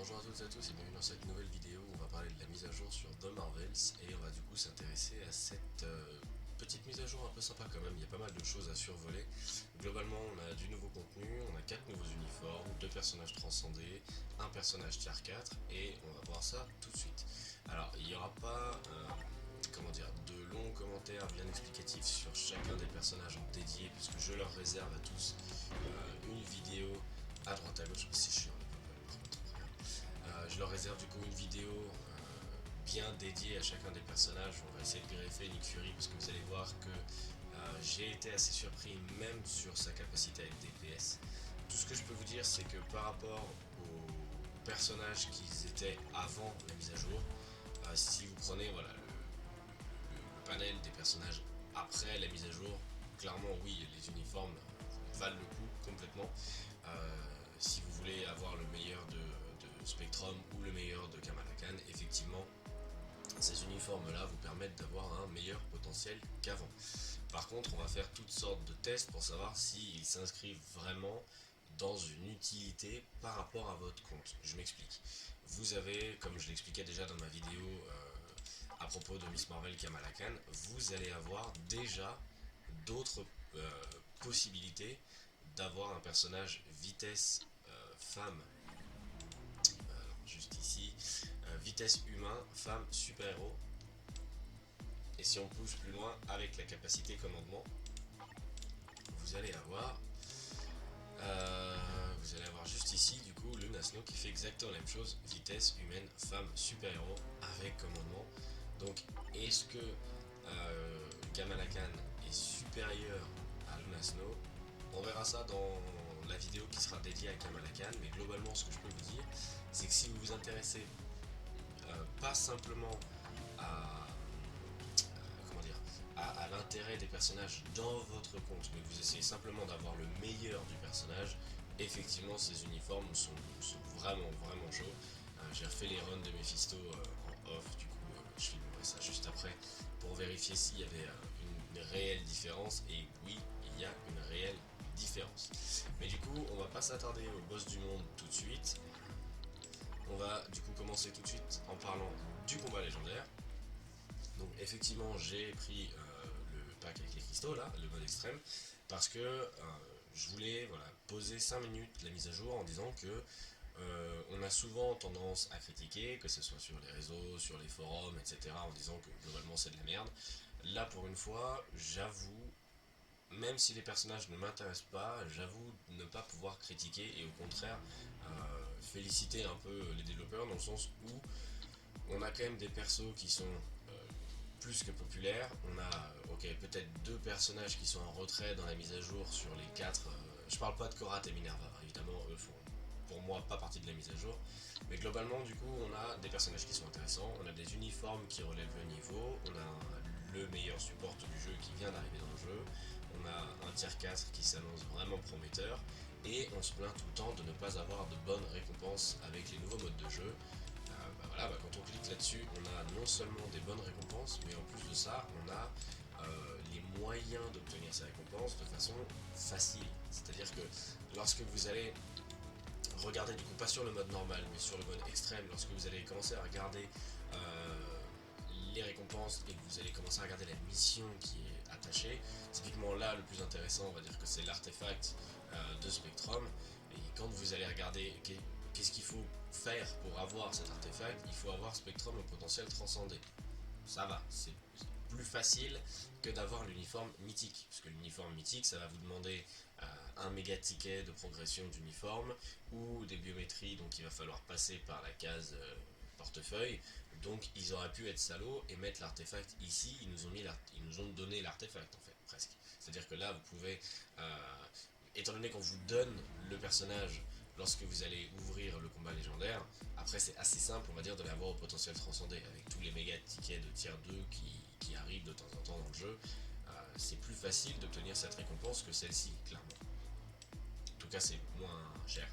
Bonjour à toutes et à tous et bienvenue dans cette nouvelle vidéo où on va parler de la mise à jour sur The Marvels et on va du coup s'intéresser à cette petite mise à jour un peu sympa quand même, il y a pas mal de choses à survoler. Globalement on a du nouveau contenu, on a 4 nouveaux uniformes, 2 personnages transcendés, un personnage tier 4 et on va voir ça tout de suite. Alors il n'y aura pas de longs commentaires bien explicatifs sur chacun des personnages en dédié puisque je leur réserve à tous une vidéo à droite à gauche, c'est chiant. Je leur réserve du coup une vidéo bien dédiée à chacun des personnages. On va essayer de greffer Nick Fury parce que vous allez voir que j'ai été assez surpris même sur sa capacité à être DPS. Tout ce que je peux vous dire c'est que par rapport aux personnages qu'ils étaient avant la mise à jour, si vous prenez le panel des personnages après la mise à jour, clairement oui les uniformes valent le coup complètement. Si vous voulez avoir le meilleur de Spectrum ou le meilleur de Kamala Khan, effectivement ces uniformes là vous permettent d'avoir un meilleur potentiel qu'avant. Par contre on va faire toutes sortes de tests pour savoir s'ils s'inscrivent vraiment dans une utilité par rapport à votre compte. Je m'explique. Vous avez, comme je l'expliquais déjà dans ma vidéo à propos de Miss Marvel Kamala Khan, vous allez avoir déjà d'autres possibilités d'avoir un personnage vitesse femme, juste ici, vitesse humain, femme, super héros. Et si on pousse plus loin avec la capacité commandement, vous allez avoir juste ici du coup le Nasno qui fait exactement la même chose, vitesse humaine, femme, super héros avec commandement. Donc est-ce que Kamala Khan est supérieur à Luna Snow? On verra ça dans la vidéo qui sera dédiée à Kamala Khan, mais globalement ce que je peux vous dire c'est que si vous vous intéressez pas simplement à, à l'intérêt des personnages dans votre compte, mais vous essayez simplement d'avoir le meilleur du personnage, effectivement ces uniformes sont vraiment chauds. J'ai refait les runs de Mephisto en off, du coup je filmerai ça juste après pour vérifier s'il y avait une réelle différence, et oui, il y a une réelle différence. Mais du coup, on va pas s'attarder au boss du monde tout de suite. On va du coup commencer tout de suite en parlant du combat légendaire. Donc effectivement j'ai pris le pack avec les cristaux là, le mode extrême, parce que je voulais poser 5 minutes la mise à jour en disant que on a souvent tendance à critiquer, que ce soit sur les réseaux, sur les forums, etc., en disant que globalement c'est de la merde. Là pour une fois, j'avoue, même si les personnages ne m'intéressent pas, j'avoue ne pas pouvoir critiquer et au contraire féliciter un peu les développeurs dans le sens où on a quand même des persos qui sont plus que populaires. On a peut-être 2 personnages qui sont en retrait dans la mise à jour sur les 4. Je parle pas de Korat et Minerva, évidemment, eux font pour moi pas partie de la mise à jour. Mais globalement, du coup, on a des personnages qui sont intéressants, on a des uniformes qui relèvent le niveau, on a le meilleur support du jeu qui vient d'arriver dans le jeu, on a un tier 4 qui s'annonce vraiment prometteur, et on se plaint tout le temps de ne pas avoir de bonnes récompenses avec les nouveaux modes de jeu. Quand on clique là-dessus, on a non seulement des bonnes récompenses, mais en plus de ça, on a les moyens d'obtenir ces récompenses de façon facile. C'est-à-dire que lorsque vous allez regarder, du coup pas sur le mode normal, mais sur le mode extrême, lorsque vous allez commencer à regarder les récompenses et que vous allez commencer à regarder la mission qui est attachée, typiquement là, le plus intéressant, on va dire que c'est l'artefact de Spectrum, et quand vous allez regarder qu'est-ce qu'il faut faire pour avoir cet artefact, il faut avoir Spectrum au potentiel transcendé. Ça va, c'est plus facile que d'avoir l'uniforme mythique, puisque l'uniforme mythique, ça va vous demander un méga ticket de progression d'uniforme ou des biométries, donc il va falloir passer par la case portefeuille. Donc ils auraient pu être salauds et mettre l'artefact ici, ils nous ont donné l'artefact en fait, presque. C'est-à-dire que là, vous pouvez, étant donné qu'on vous donne le personnage lorsque vous allez ouvrir le combat légendaire, après c'est assez simple, on va dire, de l'avoir au potentiel transcendé, avec tous les méga tickets de tier 2 qui arrivent de temps en temps dans le jeu. C'est plus facile d'obtenir cette récompense que celle-ci, clairement. En tout cas, c'est moins cher.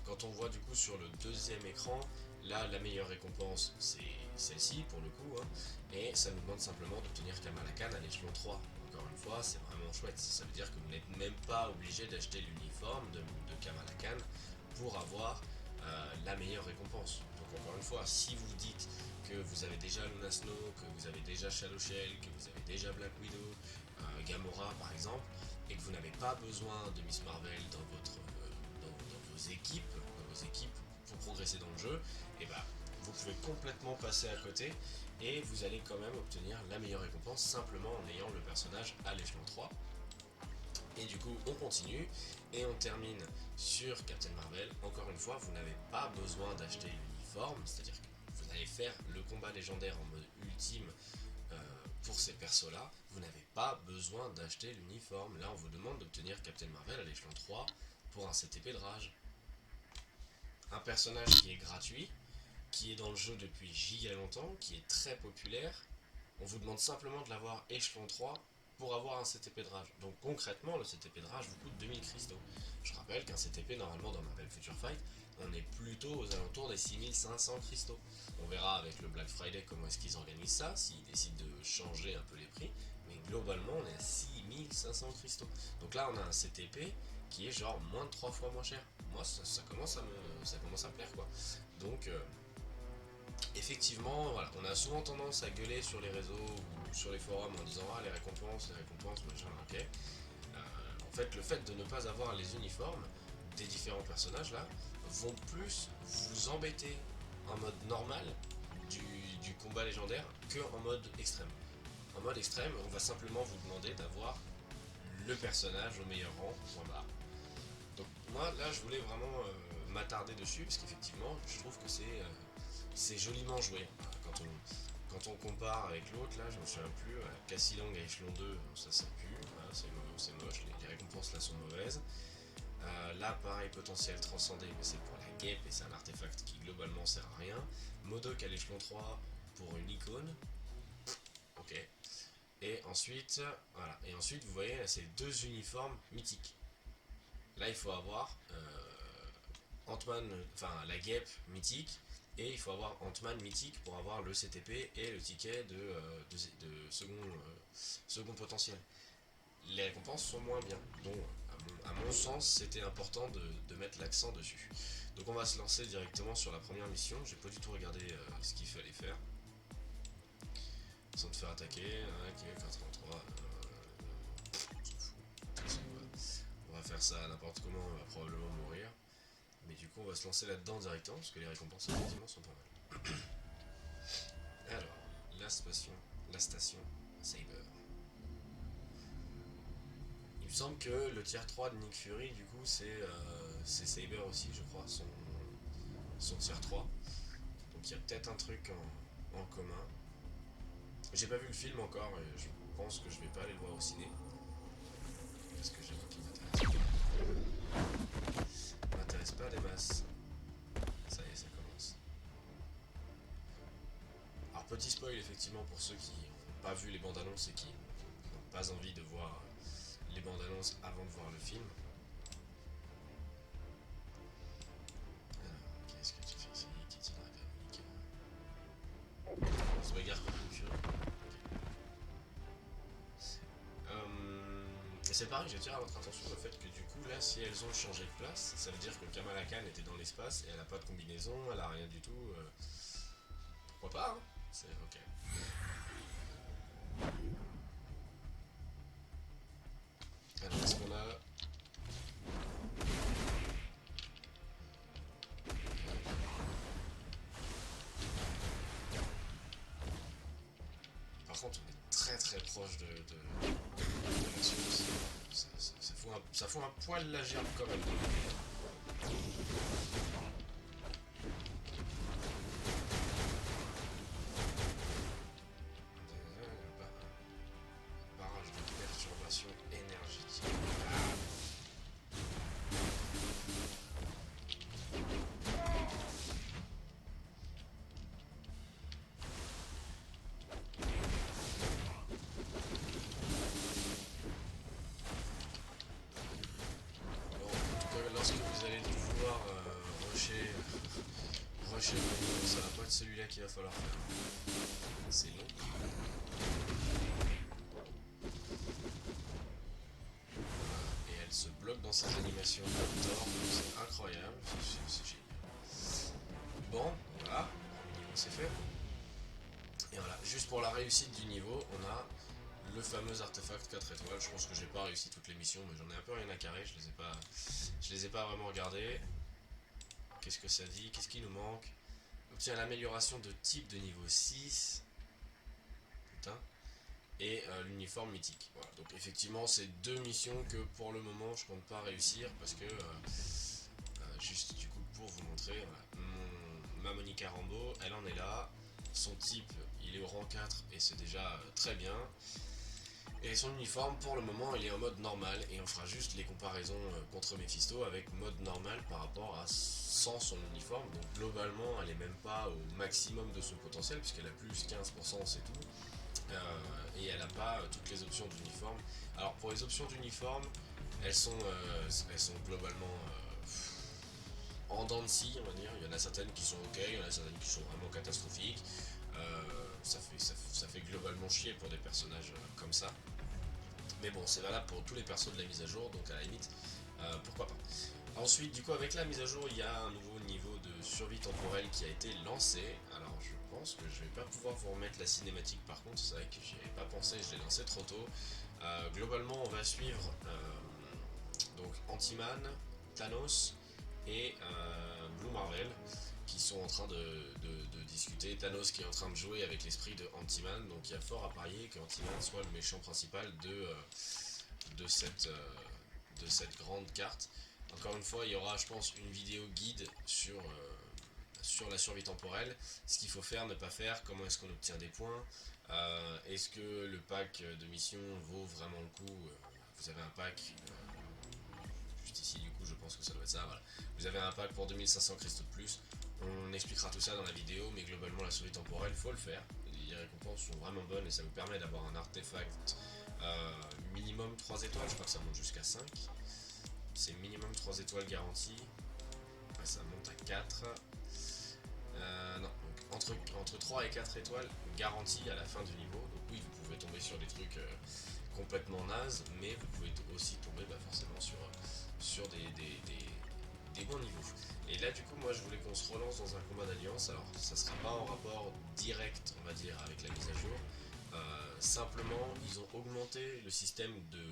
Quand on voit du coup sur le deuxième écran, là la meilleure récompense c'est celle-ci pour le coup, hein, et ça nous demande simplement d'obtenir Kamala Khan à l'échelon 3. Encore une fois, c'est vraiment chouette, ça veut dire que vous n'êtes même pas obligé d'acheter l'uniforme de Kamala Khan pour avoir la meilleure récompense. Donc encore une fois, si vous dites que vous avez déjà Luna Snow, que vous avez déjà Shadow Shell, que vous avez déjà Black Widow, Gamora par exemple, et que vous n'avez pas besoin de Miss Marvel dans vos équipes pour progresser dans le jeu, et bah vous pouvez complètement passer à côté et vous allez quand même obtenir la meilleure récompense simplement en ayant le personnage à l'échelon 3. Et du coup on continue et on termine sur Captain Marvel. Encore une fois, vous n'avez pas besoin d'acheter l'uniforme, c'est-à-dire que vous allez faire le combat légendaire en mode ultime pour ces persos là, vous n'avez pas besoin d'acheter l'uniforme. Là on vous demande d'obtenir Captain Marvel à l'échelon 3 pour un CTP de rage. Un personnage qui est gratuit, qui est dans le jeu depuis giga longtemps, qui est très populaire. On vous demande simplement de l'avoir échelon 3 pour avoir un CTP de rage. Donc concrètement, le CTP de rage vous coûte 2000 cristaux. Je rappelle qu'un CTP, normalement dans Marvel Future Fight, on est plutôt aux alentours des 6500 cristaux. On verra avec le Black Friday comment est-ce qu'ils organisent ça, s'ils décident de changer un peu les prix. Mais globalement, on est à 6500 cristaux. Donc là, on a un CTP qui est genre moins de 3 fois moins cher. Moi, ça commence à me plaire, quoi. Donc, effectivement, voilà, on a souvent tendance à gueuler sur les réseaux ou sur les forums en disant ah les récompenses, machin, ok. En fait, le fait de ne pas avoir les uniformes des différents personnages là vont plus vous embêter en mode normal du combat légendaire que en mode extrême. En mode extrême, on va simplement vous demander d'avoir le personnage au meilleur rang, point barre. Donc moi là je voulais vraiment m'attarder dessus parce qu'effectivement je trouve que c'est joliment joué. Quand on compare avec l'autre, là, je me souviens plus, Cassie Lang à échelon 2, ça pue, voilà, c'est moche, les récompenses là sont mauvaises. Là, pareil, potentiel transcendé, mais c'est pour la guêpe et c'est un artefact qui globalement sert à rien. Modok à l'échelon 3 pour une icône, ok. Et ensuite, voilà, et ensuite vous voyez, c'est deux uniformes mythiques. Là, il faut avoir Ant-Man, enfin la guêpe mythique, et il faut avoir Ant-Man mythique pour avoir le CTP et le ticket de second potentiel. Les récompenses sont moins bien, donc à mon sens c'était important de mettre l'accent dessus. Donc on va se lancer directement sur la première mission. J'ai pas du tout regardé ce qu'il fallait faire sans te faire attaquer. Ok, 433, on s'en fout. On va faire ça n'importe comment, on va probablement mourir. Mais du coup on va se lancer là-dedans directement parce que les récompenses effectivement sont pas mal. Alors, la station Saber. Il me semble que le tier 3 de Nick Fury du coup c'est Saber aussi je crois, son tier 3. Donc il y a peut-être un truc en commun. J'ai pas vu le film encore et je pense que je vais pas aller le voir au ciné. Parce que j'avoue qu'il m'intéresse pas des masses. Ça y est, ça commence. Alors petit spoil effectivement pour ceux qui n'ont pas vu les bandes annonces et qui n'ont pas envie de voir les bandes annonces avant de voir le film. Alors, qu'est-ce que tu fais ici? Kitty Draconic. On se bagarre contre une furie. Et c'est pareil, j'attire à votre attention le fait que du coup là si elles ont changé de place, ça veut dire que Kamala Khan était dans l'espace et elle a pas de combinaison, elle a rien du tout. Pourquoi pas hein. C'est ok. Alors qu'est-ce qu'on a? Par contre on est très très proche de l'action aussi. Ça fout un poil la gerbe quand même. Barrage de perturbation énergétique. Lorsque vous allez vouloir rusher, ça va pas être celui-là qu'il va falloir faire. C'est long. Et elle se bloque dans ses animations comme Thor, c'est incroyable, c'est génial. c'est fait. Et voilà, juste pour la réussite du niveau, on a le fameux artefact 4 étoiles. Je pense que j'ai pas réussi toutes les missions, mais j'en ai un peu rien à carrer, je les ai pas vraiment regardées. Qu'est-ce que ça dit? Qu'est-ce qui nous manque? Obtient l'amélioration de type de niveau 6. Putain. Et l'uniforme mythique. Voilà. Donc effectivement, c'est deux missions que pour le moment je compte pas réussir parce que juste du coup pour vous montrer, voilà, ma Monica Rambeau, elle en est là. Son type, il est au rang 4 et c'est déjà très bien. Et son uniforme, pour le moment, il est en mode normal. Et on fera juste les comparaisons contre Mephisto avec mode normal par rapport à sans son uniforme. Donc globalement, elle est même pas au maximum de son potentiel puisqu'elle a plus 15%, c'est tout. Et elle n'a pas toutes les options d'uniforme. Alors pour les options d'uniforme, elles sont globalement en dents de scie, on va dire. Il y en a certaines qui sont ok, il y en a certaines qui sont vraiment catastrophiques. Ça fait globalement chier pour des personnages comme ça. Mais bon, c'est valable pour tous les persos de la mise à jour, donc à la limite, pourquoi pas. Ensuite, du coup, avec la mise à jour, il y a un nouveau niveau de survie temporelle qui a été lancé. Alors, je pense que je vais pas pouvoir vous remettre la cinématique par contre, c'est vrai que j'y avais pas pensé, je l'ai lancé trop tôt. Globalement, on va suivre donc Anti-Man, Thanos et Blue Marvel qui sont en train de discuter. Thanos qui est en train de jouer avec l'esprit de Anti-Man, donc il y a fort à parier que Anti-Man soit le méchant principal de cette grande carte. Encore une fois, il y aura, je pense, une vidéo guide sur la survie temporelle, ce qu'il faut faire, ne pas faire, comment est-ce qu'on obtient des points, est-ce que le pack de mission vaut vraiment le coup. Vous avez un pack, juste ici du coup je pense que ça doit être ça, voilà. Vous avez un pack pour 2500 cristaux de plus, on expliquera tout ça dans la vidéo, mais globalement la survie temporelle, faut le faire, les récompenses sont vraiment bonnes et ça vous permet d'avoir un artefact minimum 3 étoiles, je crois que ça monte jusqu'à 5, c'est minimum 3 étoiles garanties, ouais, ça monte à 4. Non, donc entre 3 et 4 étoiles garanties à la fin du niveau. Donc oui, vous pouvez tomber sur des trucs complètement nazes, mais vous pouvez aussi tomber forcément sur des bons niveaux. Et là du coup moi je voulais qu'on se relance dans un combat d'alliance. Alors ça sera pas en rapport direct on va dire avec la mise à jour. Simplement ils ont augmenté le système de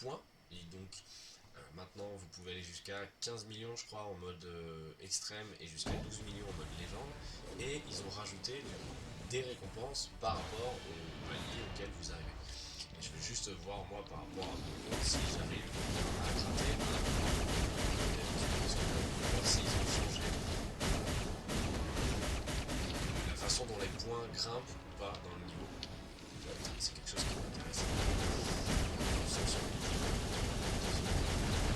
points. Et donc maintenant vous pouvez aller jusqu'à 15 millions je crois en mode extrême et jusqu'à 12 millions en mode légende. Et ils ont rajouté des récompenses par rapport au palier auquel vous arrivez. Et je vais juste voir moi par rapport à mon compte si j'arrive à gratter voir s'ils ont changé la façon dont les points grimpent ou pas dans le niveau. C'est quelque chose qui m'intéresse.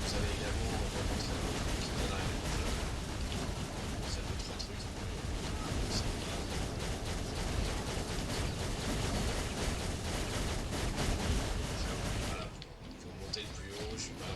Vous avez également rencontré qui vient d'arriver dans le jeu. Ça fait 3 trucs. Voilà, pour monter le plus haut, je suis pas là.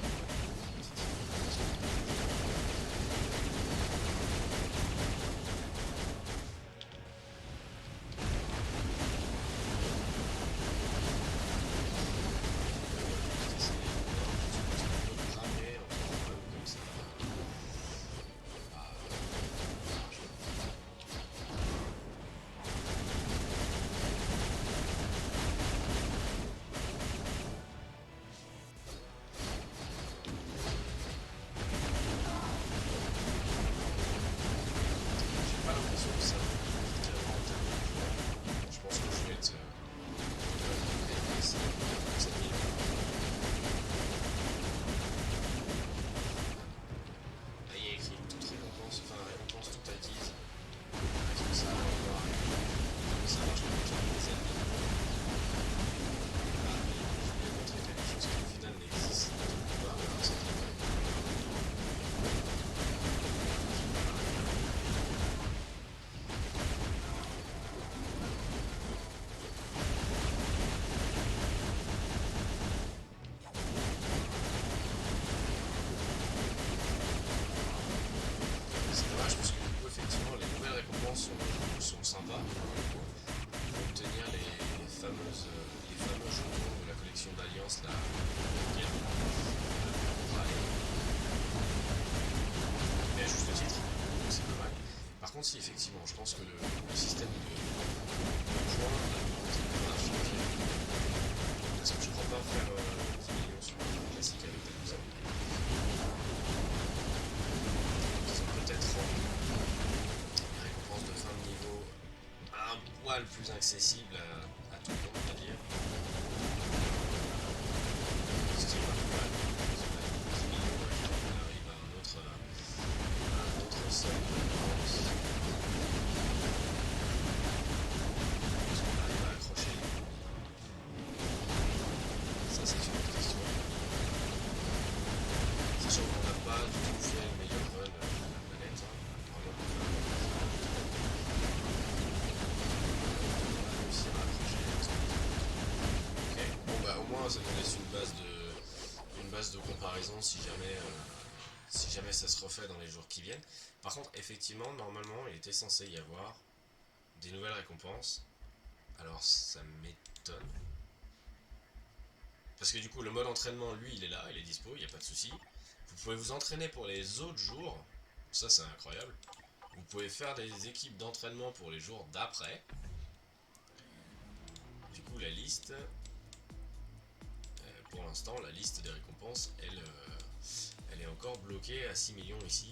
aussi, effectivement. Je pense que le système de points va changer. Parce que je crois pas faire 10 millions sur un jeu classique avec des comme ça. Ils ont peut-être rendu les récompenses de fin de niveau un poil plus accessible à tout le monde, on va dire. C'est pas mal. 10 millions, on arrive à un autre seuil de récompense. Est-ce qu'on arrive à accrocher? Ça, c'est une autre question. Sachant qu'on n'a pas du tout fait le meilleur run de la planète, hein. Vraiment pour faire on va réussir à accrocher. Ok, bon bah au moins ça nous laisse une base de comparaison si jamais ça se refait dans les jours qui viennent. Par contre, effectivement, normalement, il était censé y avoir des nouvelles récompenses. Alors ça m'étonne. Parce que du coup, le mode entraînement, lui, il est là, il est dispo, il n'y a pas de souci. Vous pouvez vous entraîner pour les autres jours. Ça, c'est incroyable. Vous pouvez faire des équipes d'entraînement pour les jours d'après. Du coup, la liste... pour l'instant, la liste des récompenses, elle est encore bloquée à 6 millions ici.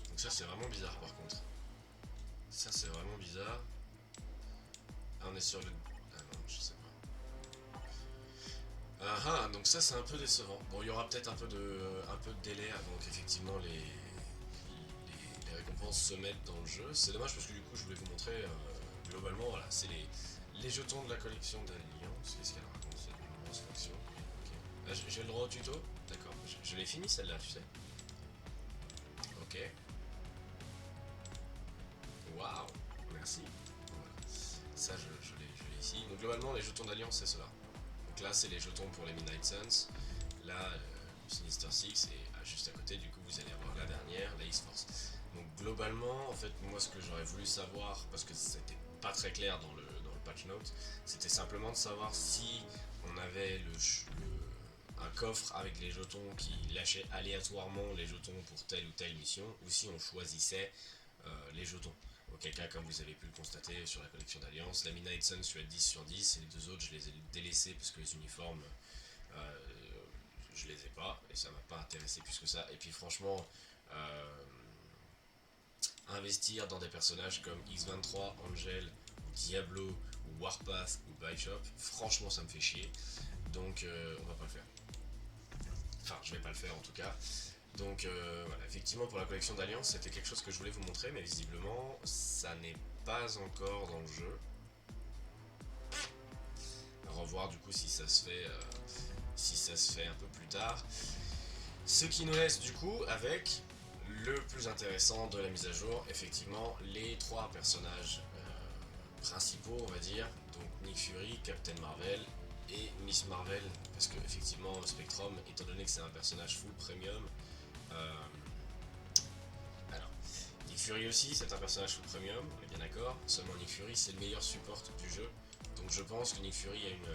Donc ça, c'est vraiment bizarre, par contre. Ça, c'est vraiment bizarre. Ah, on est sur le... Ah non, je sais pas. Ah ah, donc ça, c'est un peu décevant. Bon, il y aura peut-être un peu de délai avant qu'effectivement les récompenses se mettent dans le jeu. C'est dommage parce que du coup, je voulais vous montrer, globalement, voilà, c'est les jetons de la collection d'Alliance. Qu'est-ce qu'elle raconte cette grosse faction? Ok. Ah, j'ai le droit au tuto? D'accord. Je l'ai fini celle-là, tu sais. Ok. Waouh, merci. Voilà. Ça, je l'ai ici. Donc globalement, les jetons d'Alliance, c'est cela. Donc là, c'est les jetons pour les Midnight Suns. Là, Sinister Six. Et juste à côté, du coup, vous allez avoir la dernière, la X-Force. Donc globalement, en fait, moi, ce que j'aurais voulu savoir, parce que c'était pas très clair dans le patch note, c'était simplement de savoir si on avait un coffre avec les jetons qui lâchait aléatoirement les jetons pour telle ou telle mission, ou si on choisissait les jetons. Auquel cas, comme vous avez pu le constater sur la collection d'Alliance, la Midnight Sun je suis à 10 sur 10, et les deux autres je les ai délaissés parce que les uniformes euh, je les ai pas et ça m'a pas intéressé plus que ça. Et puis franchement, investir dans des personnages comme X23, Angel, ou Diablo, ou Warpath, ou Bishop, franchement ça me fait chier. Donc on va pas le faire. Enfin, je vais pas le faire en tout cas. Donc voilà, effectivement pour la collection d'Alliance c'était quelque chose que je voulais vous montrer, mais visiblement ça n'est pas encore dans le jeu. À revoir du coup si ça se fait un peu plus tard. Ce qui nous laisse du coup avec le plus intéressant de la mise à jour, effectivement les trois personnages principaux on va dire, donc Nick Fury, Captain Marvel et Miss Marvel, parce que effectivement Spectrum, étant donné que c'est un personnage full premium, alors Nick Fury aussi c'est un personnage full premium, on est bien d'accord, seulement Nick Fury c'est le meilleur support du jeu, donc je pense que Nick Fury a une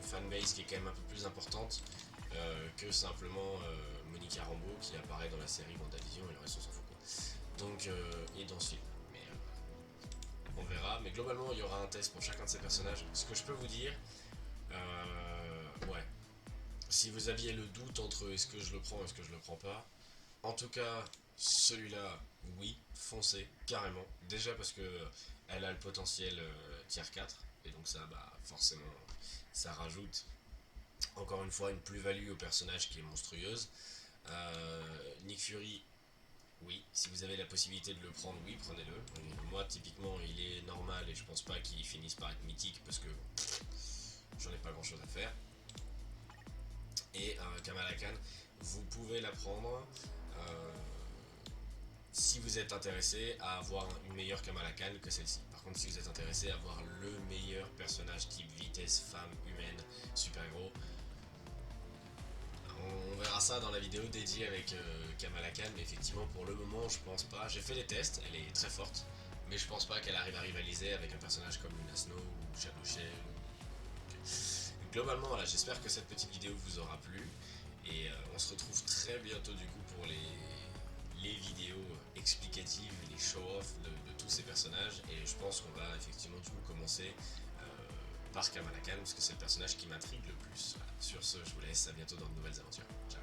fanbase qui est quand même un peu plus importante que simplement Monica Rambeau qui apparaît dans la série WandaVision et le reste on s'en fout quoi. Donc, et dans ce film. Mais on verra, mais globalement il y aura un test pour chacun de ces personnages. Ce que je peux vous dire, ouais, si vous aviez le doute entre est-ce que je le prends, est-ce que je le prends pas, en tout cas, celui-là, oui, foncez, carrément. Déjà parce que elle a le potentiel tier 4, et donc ça, bah, forcément, ça rajoute encore une fois une plus-value au personnage qui est monstrueuse. Nick Fury, oui, si vous avez la possibilité de le prendre, oui, prenez-le. Moi, typiquement, il est normal et je pense pas qu'il finisse par être mythique parce que j'en ai pas grand-chose à faire. Et Kamala Khan, vous pouvez la prendre si vous êtes intéressé à avoir une meilleure Kamala Khan que celle-ci. Par contre, si vous êtes intéressé à avoir le meilleur personnage type vitesse, femme, humaine, super-héros, on verra ça dans la vidéo dédiée avec Kamala Khan, mais effectivement pour le moment je pense pas. J'ai fait les tests, elle est très forte, mais je pense pas qu'elle arrive à rivaliser avec un personnage comme Luna Snow ou Shadow Shell. Globalement voilà, j'espère que cette petite vidéo vous aura plu et on se retrouve très bientôt du coup pour les vidéos explicatives, les show-off de tous ces personnages, et je pense qu'on va effectivement du coup commencer par Kamala Khan, parce que c'est le personnage qui m'intrigue le plus. Voilà. Sur ce, je vous laisse, à bientôt dans de nouvelles aventures. Ciao.